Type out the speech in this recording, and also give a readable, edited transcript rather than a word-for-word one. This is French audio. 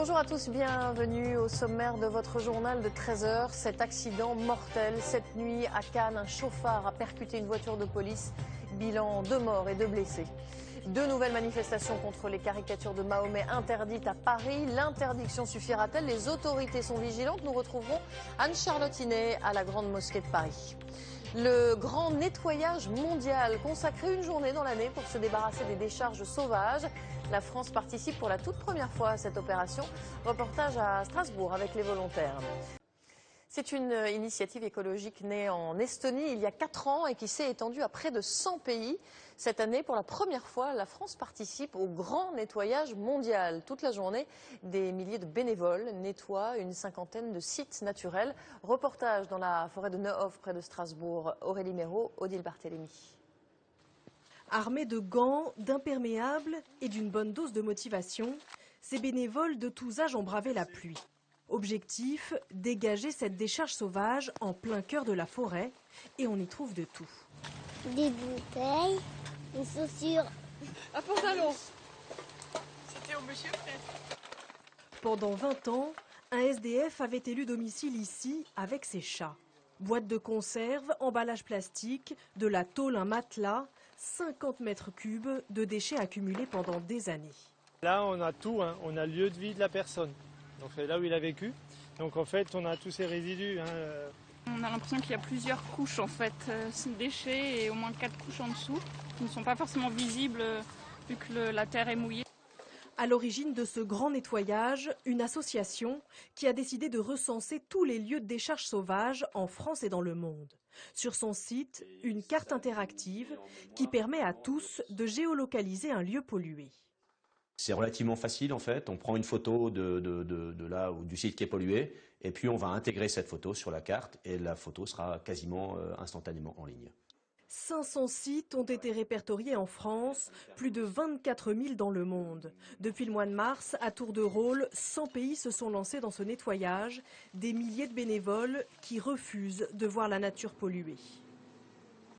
Bonjour à tous, bienvenue au sommaire de votre journal de 13 h. Cet accident mortel cette nuit à Cannes, un chauffard a percuté une voiture de police. Bilan 2 morts et 2 blessés. 2 nouvelles manifestations contre les caricatures de Mahomet interdites à Paris. L'interdiction suffira-t-elle? Les autorités sont vigilantes. Nous retrouverons Anne-Charlotte Inet à la Grande Mosquée de Paris. Le grand nettoyage mondial, consacré une journée dans l'année pour se débarrasser des décharges sauvages. La France participe pour la toute première fois à cette opération. Reportage à Strasbourg avec les volontaires. C'est une initiative écologique née en Estonie il y a 4 ans et qui s'est étendue à près de 100 pays. Cette année, pour la première fois, la France participe au grand nettoyage mondial. Toute la journée, des milliers de bénévoles nettoient une cinquantaine de sites naturels. Reportage dans la forêt de Neuhof près de Strasbourg. Aurélie Méraud, Odile Barthélémy. Armés de gants, d'imperméables et d'une bonne dose de motivation, ces bénévoles de tous âges ont bravé la pluie. Objectif, dégager cette décharge sauvage en plein cœur de la forêt, et on y trouve de tout. Des bouteilles, des chaussures. Un pantalon. C'était au monsieur peut-être. Pendant 20 ans, un SDF avait élu domicile ici avec ses chats. Boîtes de conserve, emballage plastique, de la tôle, un matelas, 50 mètres cubes de déchets accumulés pendant des années. Là, on a tout, hein. On a le lieu de vie de la personne. Donc c'est là où il a vécu. Donc en fait, on a tous ces résidus. On a l'impression qu'il y a plusieurs couches en fait, déchets et au moins 4 couches en dessous qui ne sont pas forcément visibles vu que la terre est mouillée. À l'origine de ce grand nettoyage, une association qui a décidé de recenser tous les lieux de décharge sauvage en France et dans le monde. Sur son site, une carte interactive qui permet à tous de géolocaliser un lieu pollué. C'est relativement facile en fait, on prend une photo de là ou du site qui est pollué et puis on va intégrer cette photo sur la carte et la photo sera quasiment instantanément en ligne. 500 sites ont été répertoriés en France, plus de 24 000 dans le monde. Depuis le mois de mars, à tour de rôle, 100 pays se sont lancés dans ce nettoyage, des milliers de bénévoles qui refusent de voir la nature polluée.